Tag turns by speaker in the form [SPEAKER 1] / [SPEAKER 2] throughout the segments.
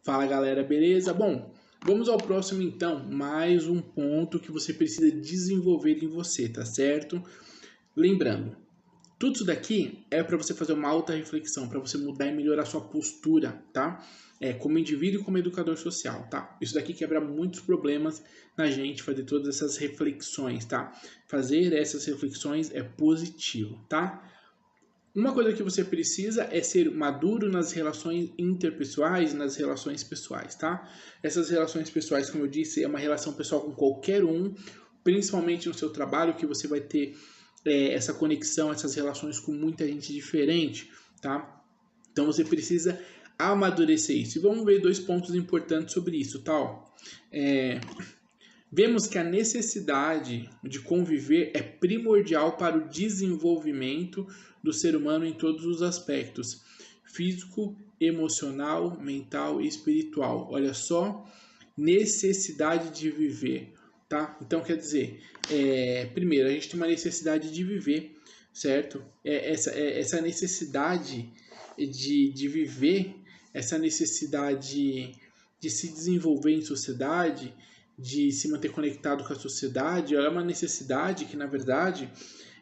[SPEAKER 1] Fala galera, beleza? Bom, vamos ao próximo então, mais um ponto que você precisa desenvolver em você, tá certo? Lembrando, tudo isso daqui é para você fazer uma alta reflexão, para você mudar e melhorar sua postura, tá? Como indivíduo e como educador social, tá? Isso daqui quebra muitos problemas na gente, fazer todas essas reflexões, tá? Fazer essas reflexões é positivo, tá? Uma coisa que você precisa é ser maduro nas relações interpessoais, nas relações pessoais, tá? Essas relações pessoais, como eu disse, é uma relação pessoal com qualquer um, principalmente no seu trabalho, que você vai ter essa conexão, essas relações com muita gente diferente, tá? Então você precisa amadurecer isso. E vamos ver dois pontos importantes sobre isso, tá? Vemos que a necessidade de conviver é primordial para o desenvolvimento do ser humano em todos os aspectos, físico, emocional, mental e espiritual. Olha só, necessidade de viver, tá? Então quer dizer, primeiro a gente tem uma necessidade de viver, certo? Essa necessidade de viver, essa necessidade de se desenvolver em sociedade, de se manter conectado com a sociedade, ela é uma necessidade que, na verdade,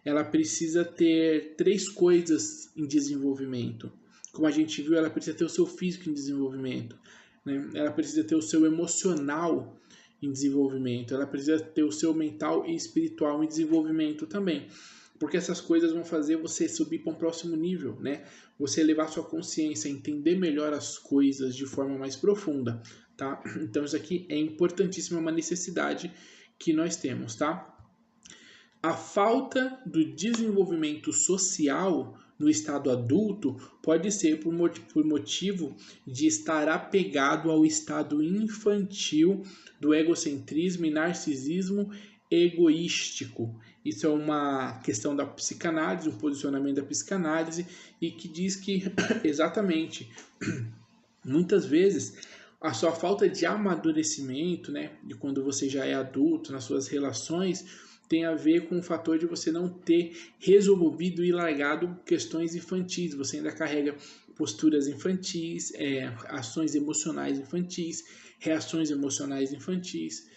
[SPEAKER 1] ela precisa ter três coisas em desenvolvimento. Como a gente viu, ela precisa ter o seu físico em desenvolvimento, né? Ela precisa ter o seu emocional em desenvolvimento, ela precisa ter o seu mental e espiritual em desenvolvimento também. Porque essas coisas vão fazer você subir para um próximo nível, né? Você elevar sua consciência, entender melhor as coisas de forma mais profunda, tá? Então isso aqui é importantíssimo, é uma necessidade que nós temos, tá? A falta do desenvolvimento social no estado adulto pode ser por motivo de estar apegado ao estado infantil do egocentrismo e narcisismo egoístico. Isso é uma questão da psicanálise, um posicionamento da psicanálise, e que diz que exatamente muitas vezes a sua falta de amadurecimento, né, de quando você já é adulto nas suas relações, tem a ver com o fator de você não ter resolvido e largado questões infantis. Você ainda carrega posturas infantis, ações emocionais infantis, reações emocionais infantis,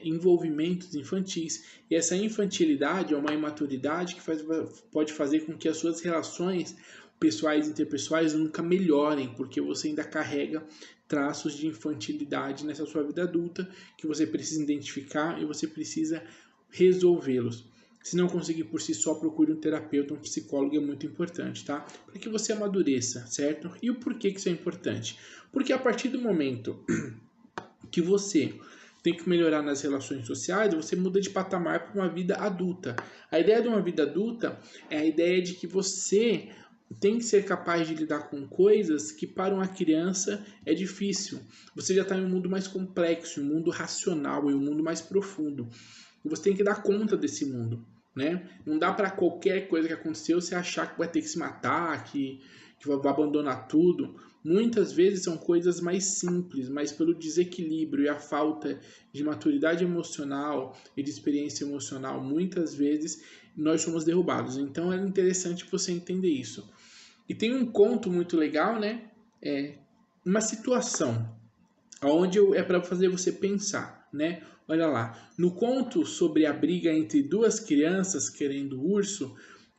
[SPEAKER 1] envolvimentos infantis. E essa infantilidade é uma imaturidade que pode fazer com que as suas relações pessoais e interpessoais nunca melhorem, porque você ainda carrega traços de infantilidade nessa sua vida adulta que você precisa identificar e você precisa resolvê-los. Se não conseguir por si só, procure um terapeuta, um psicólogo, é muito importante, tá? Para que você amadureça, certo? E o porquê que isso é importante? Porque a partir do momento que você tem que melhorar nas relações sociais, você muda de patamar para uma vida adulta. A ideia de uma vida adulta é a ideia de que você tem que ser capaz de lidar com coisas que para uma criança é difícil. Você já está em um mundo mais complexo, um mundo racional e um mundo mais profundo. E você tem que dar conta desse mundo, né? Não dá para qualquer coisa que aconteceu você achar que vai ter que se matar, que vai abandonar tudo. Muitas vezes são coisas mais simples, mas pelo desequilíbrio e a falta de maturidade emocional e de experiência emocional, muitas vezes nós somos derrubados. Então é interessante você entender isso. E tem um conto muito legal, né? Uma situação onde é para fazer você pensar, né? Olha lá, no conto sobre a briga entre duas crianças querendo urso,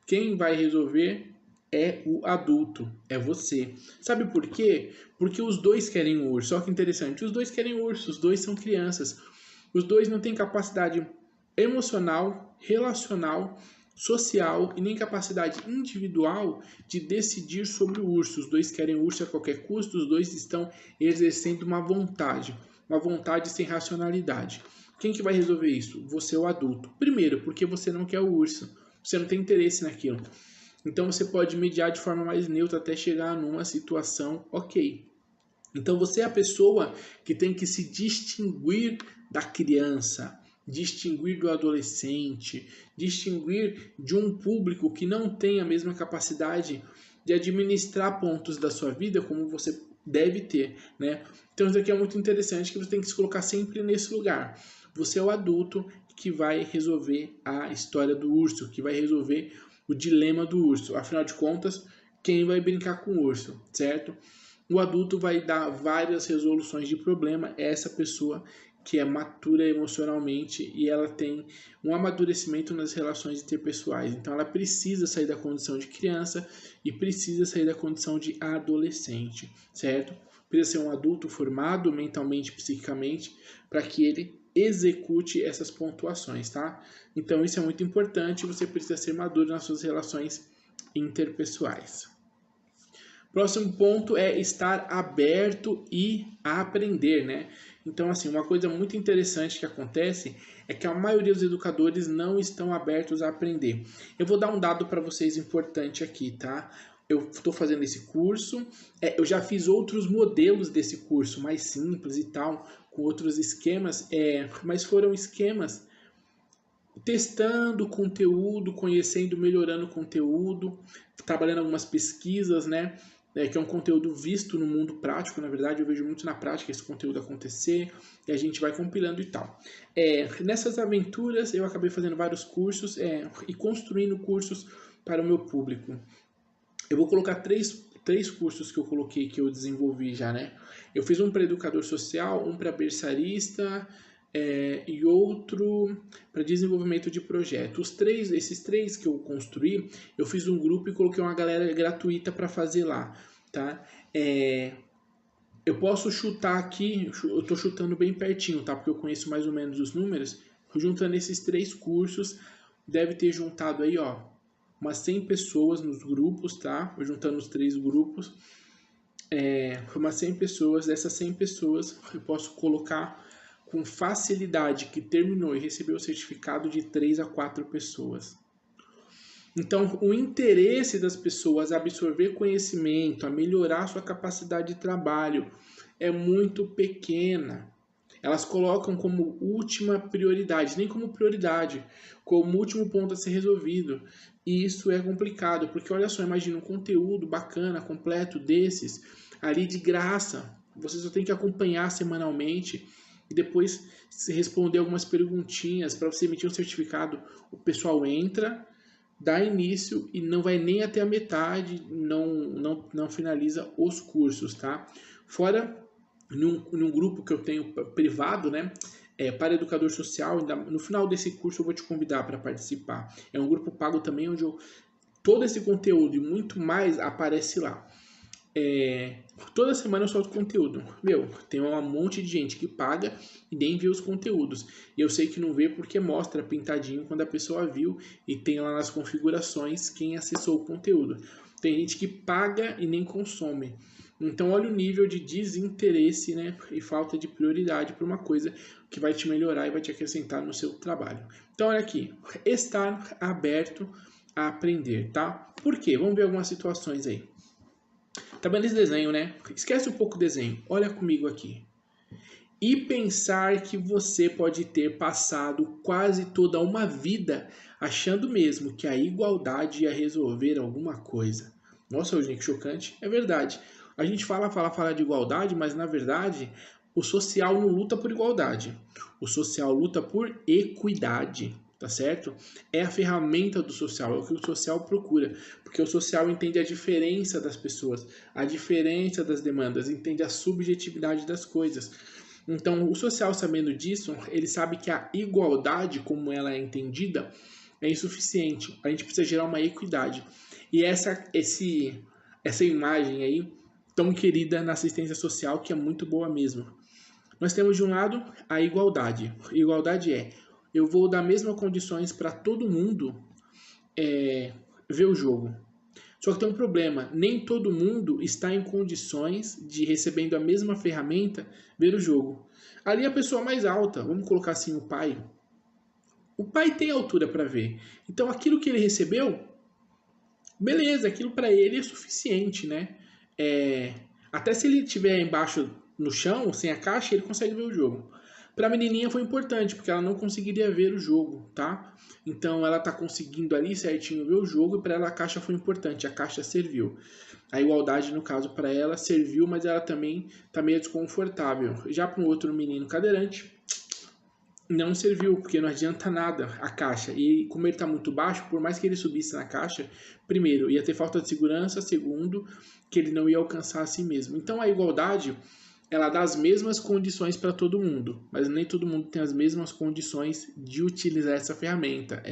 [SPEAKER 1] quem vai resolver é o adulto, é você. Sabe por quê? Porque os dois querem o urso. Olha que interessante, os dois querem o urso, os dois são crianças. Os dois não têm capacidade emocional, relacional, social e nem capacidade individual de decidir sobre o urso. Os dois querem o urso a qualquer custo, os dois estão exercendo uma vontade sem racionalidade. Quem que vai resolver isso? Você, o adulto. Primeiro, porque você não quer o urso, você não tem interesse naquilo. Então você pode mediar de forma mais neutra até chegar numa situação ok. Então você é a pessoa que tem que se distinguir da criança, distinguir do adolescente, distinguir de um público que não tem a mesma capacidade de administrar pontos da sua vida como você deve ter, né? Então isso aqui é muito interessante, que você tem que se colocar sempre nesse lugar. Você é o adulto que vai resolver a história do urso, que vai resolver o dilema do urso. Afinal de contas, quem vai brincar com o urso, certo? O adulto vai dar várias resoluções de problema, é essa pessoa que é matura emocionalmente e ela tem um amadurecimento nas relações interpessoais. Então ela precisa sair da condição de criança e precisa sair da condição de adolescente, certo? Precisa ser um adulto formado mentalmente, psiquicamente, para que ele execute essas pontuações, tá? Então isso é muito importante, você precisa ser maduro nas suas relações interpessoais. Próximo ponto é estar aberto e a aprender, né? Então, assim, uma coisa muito interessante que acontece é que a maioria dos educadores não estão abertos a aprender. Eu vou dar um dado para vocês importante aqui, tá? Eu estou fazendo esse curso, eu já fiz outros modelos desse curso, mais simples e tal, com outros esquemas, mas foram esquemas testando conteúdo, conhecendo, melhorando o conteúdo, trabalhando algumas pesquisas, né? Que é um conteúdo visto no mundo prático, na verdade, eu vejo muito na prática esse conteúdo acontecer, e a gente vai compilando e tal. Nessas aventuras, eu acabei fazendo vários cursos e construindo cursos para o meu público. Eu vou colocar três cursos que eu coloquei, que eu desenvolvi já, né? Eu fiz um para educador social, um para berçarista, e outro para desenvolvimento de projeto. Esses três que eu construí, eu fiz um grupo e coloquei uma galera gratuita para fazer lá, tá? Eu posso chutar aqui, eu estou chutando bem pertinho, tá? Porque eu conheço mais ou menos os números. Juntando esses três cursos, deve ter juntado aí, ó, umas 100 pessoas nos grupos, tá? Eu juntando os três grupos, umas 100 pessoas. Dessas 100 pessoas, eu posso colocar com facilidade que terminou e recebeu o certificado de 3 a 4 pessoas. Então, o interesse das pessoas a absorver conhecimento, a melhorar sua capacidade de trabalho é muito pequena. Elas colocam como última prioridade, nem como prioridade, como último ponto a ser resolvido. E isso é complicado, porque olha só, imagina um conteúdo bacana, completo desses, ali de graça. Você só tem que acompanhar semanalmente e depois se responder algumas perguntinhas para você emitir um certificado. O pessoal entra, dá início e não vai nem até a metade, não finaliza os cursos, tá? Fora num grupo que eu tenho privado, né? Para educador social, no final desse curso eu vou te convidar para participar. É um grupo pago também, onde todo esse conteúdo e muito mais aparece lá. Toda semana eu solto conteúdo. Tem um monte de gente que paga e nem vê os conteúdos. E eu sei que não vê porque mostra pintadinho quando a pessoa viu e tem lá nas configurações quem acessou o conteúdo. Tem gente que paga e nem consome. Então olha o nível de desinteresse, né, e falta de prioridade para uma coisa que vai te melhorar e vai te acrescentar no seu trabalho. Então olha aqui, estar aberto a aprender, tá? Por quê? Vamos ver algumas situações aí. Tá vendo esse desenho, né? Esquece um pouco o desenho. Olha comigo aqui. E pensar que você pode ter passado quase toda uma vida achando mesmo que a igualdade ia resolver alguma coisa. Nossa, Eugênio, que chocante. É verdade. A gente fala de igualdade, mas na verdade o social não luta por igualdade. O social luta por equidade. Tá certo? É a ferramenta do social, é o que o social procura, porque o social entende a diferença das pessoas, a diferença das demandas, entende a subjetividade das coisas. Então, o social, sabendo disso, ele sabe que a igualdade, como ela é entendida, é insuficiente. A gente precisa gerar uma equidade. E essa imagem aí, tão querida na assistência social, que é muito boa mesmo. Nós temos de um lado a igualdade. Igualdade eu vou dar mesmas condições para todo mundo ver o jogo. Só que tem um problema, nem todo mundo está em condições de, recebendo a mesma ferramenta, ver o jogo. Ali a pessoa mais alta, vamos colocar assim o pai. O pai tem altura para ver. Então aquilo que ele recebeu, beleza, aquilo para ele é suficiente, né? Até se ele estiver embaixo no chão, sem a caixa, ele consegue ver o jogo. Para a menininha foi importante, porque ela não conseguiria ver o jogo, tá? Então ela tá conseguindo ali certinho ver o jogo e para ela a caixa foi importante, a caixa serviu. A igualdade, no caso, para ela serviu, mas ela também tá meio desconfortável. Já para um outro menino cadeirante, não serviu, porque não adianta nada a caixa. E como ele está muito baixo, por mais que ele subisse na caixa, primeiro, ia ter falta de segurança, segundo, que ele não ia alcançar a si mesmo. Então a igualdade, ela dá as mesmas condições para todo mundo, mas nem todo mundo tem as mesmas condições de utilizar essa ferramenta.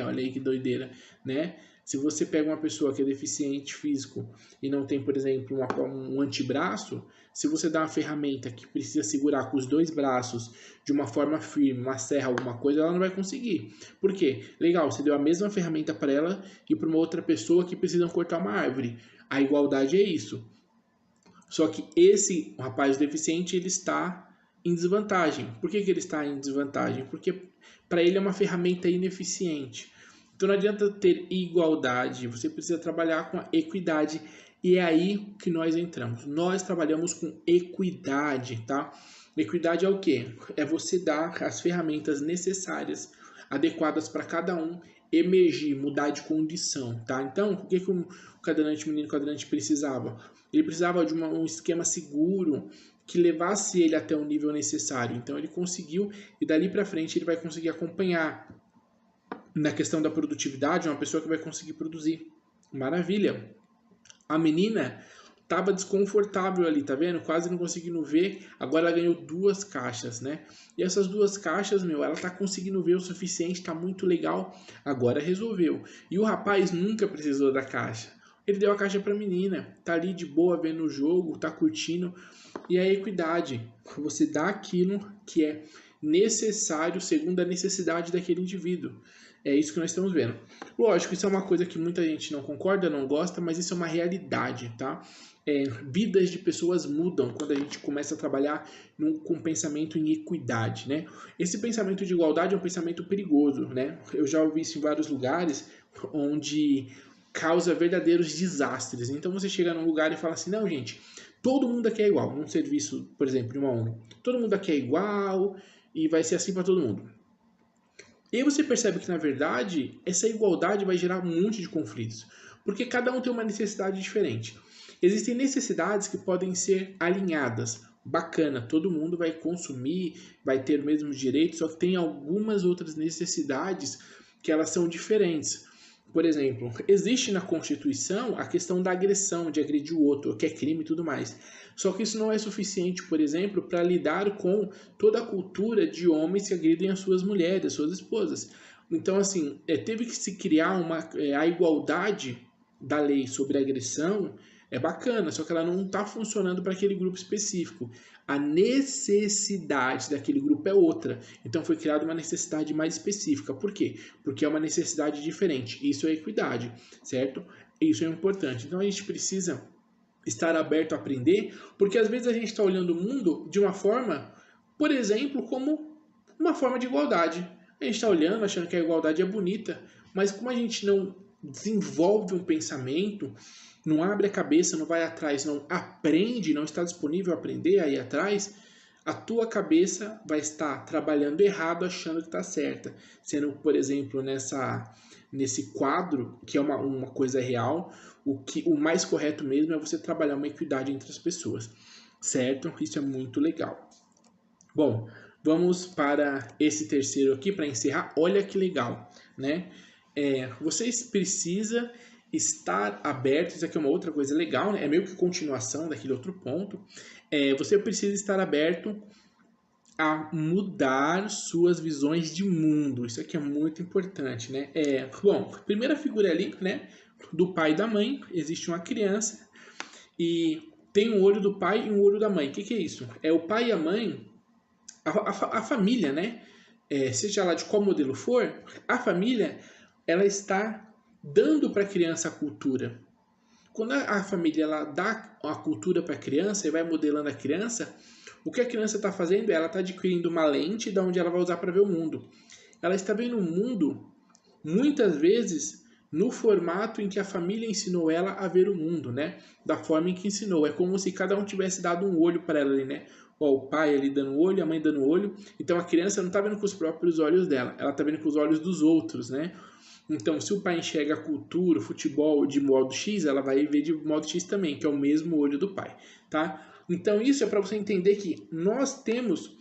[SPEAKER 1] Olha aí que doideira, né? Se você pega uma pessoa que é deficiente físico e não tem, por exemplo, um antebraço, se você dá uma ferramenta que precisa segurar com os dois braços de uma forma firme, uma serra, alguma coisa, ela não vai conseguir. Por quê? Legal, você deu a mesma ferramenta para ela e para uma outra pessoa que precisa cortar uma árvore. A igualdade é isso. Só que esse rapaz deficiente, ele está em desvantagem. Por que ele está em desvantagem? Porque para ele é uma ferramenta ineficiente. Então não adianta ter igualdade, você precisa trabalhar com a equidade. E é aí que nós entramos. Nós trabalhamos com equidade, tá? Equidade é o quê? É você dar as ferramentas necessárias, adequadas para cada um emergir, mudar de condição, tá? Então, o que o cadeirante, menino cadeirante precisava? Ele precisava de um esquema seguro que levasse ele até o nível necessário. Então ele conseguiu e dali para frente ele vai conseguir acompanhar. Na questão da produtividade, uma pessoa que vai conseguir produzir. Maravilha. A menina estava desconfortável ali, tá vendo? Quase não conseguindo ver. Agora ela ganhou 2 caixas, né? E essas 2 caixas, ela tá conseguindo ver o suficiente, tá muito legal. Agora resolveu. E o rapaz nunca precisou da caixa. Ele deu a caixa para a menina, tá ali de boa vendo o jogo, tá curtindo. E a equidade, você dá aquilo que é necessário segundo a necessidade daquele indivíduo. É isso que nós estamos vendo. Lógico, isso é uma coisa que muita gente não concorda, não gosta, mas isso é uma realidade, tá? Vidas de pessoas mudam quando a gente começa a trabalhar com pensamento em equidade, né? Esse pensamento de igualdade é um pensamento perigoso, né? Eu já ouvi isso em vários lugares onde causa verdadeiros desastres. Então você chega num lugar e fala assim, não, gente, todo mundo aqui é igual. Num serviço, por exemplo, de uma ONG. Todo mundo aqui é igual e vai ser assim para todo mundo. E aí você percebe que, na verdade, essa igualdade vai gerar um monte de conflitos. Porque cada um tem uma necessidade diferente. Existem necessidades que podem ser alinhadas. Bacana, todo mundo vai consumir, vai ter o mesmo direito, só que tem algumas outras necessidades que elas são diferentes. Por exemplo, existe na Constituição a questão da agressão, de agredir o outro, que é crime e tudo mais. Só que isso não é suficiente, por exemplo, para lidar com toda a cultura de homens que agridem as suas mulheres, as suas esposas. Então, assim, teve que se criar a igualdade da lei sobre agressão, é bacana, só que ela não está funcionando para aquele grupo específico. A necessidade daquele grupo é outra. Então foi criada uma necessidade mais específica. Por quê? Porque é uma necessidade diferente. Isso é equidade, certo? Isso é importante. Então a gente precisa estar aberto a aprender, porque às vezes a gente está olhando o mundo de uma forma, por exemplo, como uma forma de igualdade. A gente está olhando, achando que a igualdade é bonita, mas como a gente não desenvolve um pensamento, não abre a cabeça, não vai atrás, não aprende, não está disponível a aprender a ir atrás, a tua cabeça vai estar trabalhando errado, achando que está certa. Sendo, por exemplo, nesse quadro, que é uma coisa real, o mais correto mesmo é você trabalhar uma equidade entre as pessoas, certo? Isso é muito legal. Bom, vamos para esse terceiro aqui para encerrar. Olha que legal, né? Vocês precisam estar aberto, isso aqui é uma outra coisa legal, né? É meio que continuação daquele outro ponto. Você precisa estar aberto a mudar suas visões de mundo. Isso aqui é muito importante, né? Bom, primeira figura ali, né? Do pai e da mãe, existe uma criança e tem um olho do pai e um olho da mãe. O que é isso? É o pai e a mãe, a família, né? Seja lá de qual modelo for, a família, ela está dando para a criança a cultura. Quando a família ela dá a cultura para a criança e vai modelando a criança, o que a criança está fazendo? Ela está adquirindo uma lente da onde ela vai usar para ver o mundo. Ela está vendo o mundo, muitas vezes, no formato em que a família ensinou ela a ver o mundo, né? Da forma em que ensinou. É como se cada um tivesse dado um olho para ela ali, né? O pai ali dando o olho, a mãe dando o olho. Então a criança não está vendo com os próprios olhos dela, ela está vendo com os olhos dos outros, né? Então, se o pai enxerga a cultura, o futebol de modo X, ela vai ver de modo X também, que é o mesmo olho do pai, tá? Então, isso é para você entender que nós temos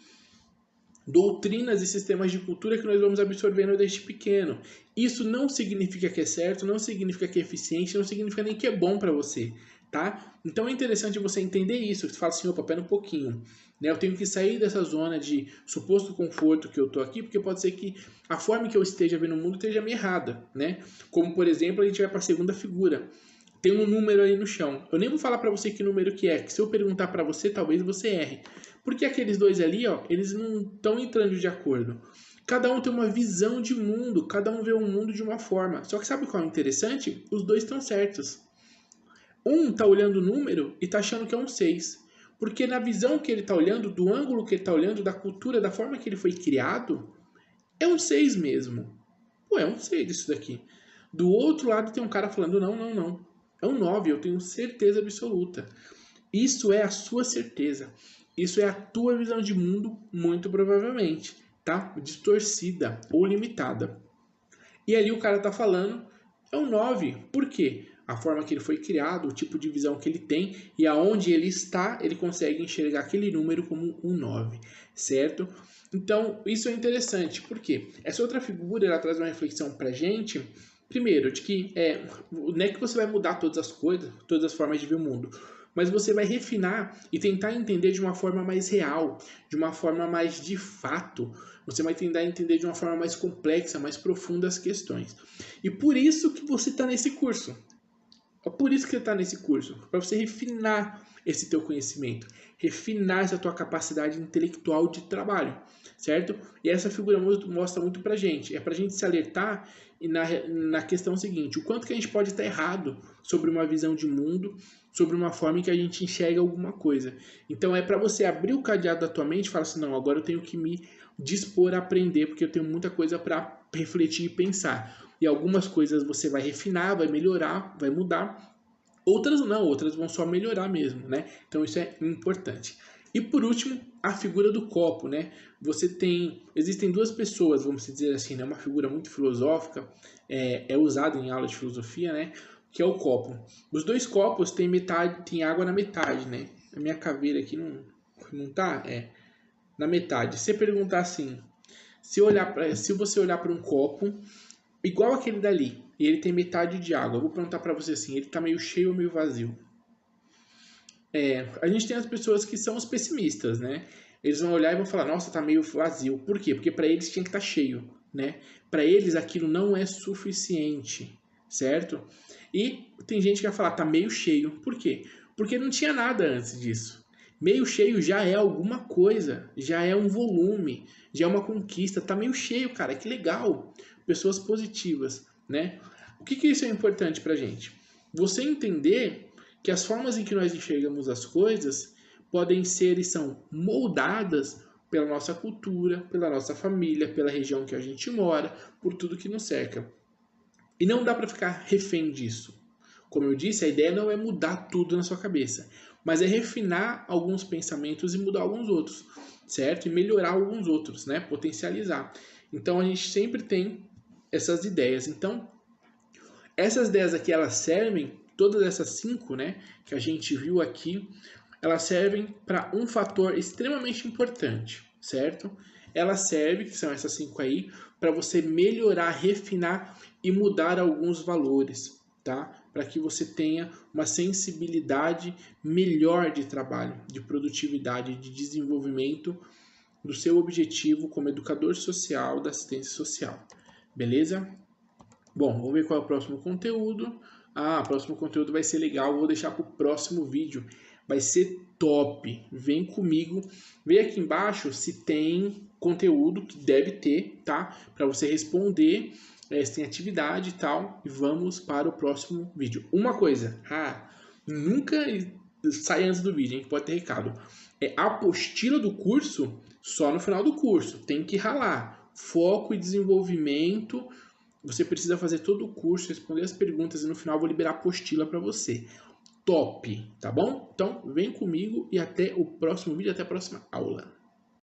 [SPEAKER 1] doutrinas e sistemas de cultura que nós vamos absorvendo desde pequeno. Isso não significa que é certo, não significa que é eficiente, não significa nem que é bom para você, tá? Então é interessante você entender isso. Você fala assim, opa, pera um pouquinho, né? Eu tenho que sair dessa zona de suposto conforto que eu tô aqui, porque pode ser que a forma que eu esteja vendo o mundo esteja meio errada, né? Como, por exemplo, a gente vai para a segunda figura. Tem um número aí no chão. Eu nem vou falar para você que número que é, que se eu perguntar para você, talvez você erre. Porque aqueles dois ali, ó, eles não estão entrando de acordo. Cada um tem uma visão de mundo, cada um vê o mundo de uma forma. Só que sabe qual é o interessante? Os dois estão certos. Um está olhando o número e está achando que é um 6. Porque na visão que ele está olhando, do ângulo que ele está olhando, da cultura, da forma que ele foi criado, é um 6 mesmo. Pô, é um 6 isso daqui. Do outro lado tem um cara falando, não, não, não. É um 9, eu tenho certeza absoluta. Isso é a sua certeza. Isso é a tua visão de mundo, muito provavelmente, tá? Distorcida ou limitada. E ali o cara tá falando, é um 9. Por quê? A forma que ele foi criado, o tipo de visão que ele tem e aonde ele está, ele consegue enxergar aquele número como um 9, certo? Então, isso é interessante, porque essa outra figura, ela traz uma reflexão pra gente, primeiro, de que não é que você vai mudar todas as coisas, todas as formas de ver o mundo, mas você vai refinar e tentar entender de uma forma mais real, de uma forma mais de fato. Você vai tentar entender de uma forma mais complexa, mais profunda as questões. E por isso que você está nesse curso. É por isso que você está nesse curso, para você refinar esse teu conhecimento, refinar essa tua capacidade intelectual de trabalho, certo? E essa figura mostra muito pra gente, é pra gente se alertar na questão seguinte, o quanto que a gente pode estar errado sobre uma visão de mundo, sobre uma forma em que a gente enxerga alguma coisa. Então é para você abrir o cadeado da tua mente e falar assim, não, agora eu tenho que me dispor a aprender, porque eu tenho muita coisa para refletir e pensar. E algumas coisas você vai refinar, vai melhorar, vai mudar. Outras não, outras vão só melhorar mesmo, né? Então isso é importante. E por último, a figura do copo, né? Existem duas pessoas, vamos dizer assim, né? Uma figura muito filosófica, é usada em aula de filosofia, né? Que é o copo. Os dois copos têm água na metade, né? A minha caveira aqui não tá, na metade. Se você perguntar assim, se você olhar para um copo igual aquele dali, e ele tem metade de água, eu vou perguntar para você assim, ele tá meio cheio ou meio vazio? A gente tem as pessoas que são os pessimistas, né? Eles vão olhar e vão falar, nossa, tá meio vazio. Por quê? Porque para eles tinha que estar cheio, né? Para eles aquilo não é suficiente, certo? E tem gente que vai falar, tá meio cheio. Por quê? Porque não tinha nada antes disso. Meio cheio já é alguma coisa, já é um volume, já é uma conquista. Tá meio cheio, cara, que legal. Pessoas positivas, né? O que isso é importante pra gente? Você entender que as formas em que nós enxergamos as coisas podem ser e são moldadas pela nossa cultura, pela nossa família, pela região que a gente mora, por tudo que nos cerca. E não dá para ficar refém disso. Como eu disse, a ideia não é mudar tudo na sua cabeça, mas é refinar alguns pensamentos e mudar alguns outros, certo? E melhorar alguns outros, né? Potencializar. Então a gente sempre tem essas ideias. Então, essas ideias aqui, elas servem, todas essas 5, né, que a gente viu aqui, elas servem para um fator extremamente importante, certo? Elas servem, que são essas 5 aí, para você melhorar, refinar e mudar alguns valores, tá? Para que você tenha uma sensibilidade melhor de trabalho, de produtividade, de desenvolvimento do seu objetivo como educador social da assistência social. Beleza? Bom, vamos ver qual é o próximo conteúdo. O próximo conteúdo vai ser legal, vou deixar para o próximo vídeo. Vai ser top. Vem comigo. Vem aqui embaixo se tem conteúdo, que deve ter, tá? Para você responder, se tem atividade e tal. E vamos para o próximo vídeo. Uma coisa, nunca sai antes do vídeo, hein? Pode ter recado. A apostila do curso só no final do curso. Tem que ralar. Foco e desenvolvimento. Você precisa fazer todo o curso, responder as perguntas e no final eu vou liberar a apostila para você. Top, tá bom? Então, vem comigo e até o próximo vídeo, até a próxima aula.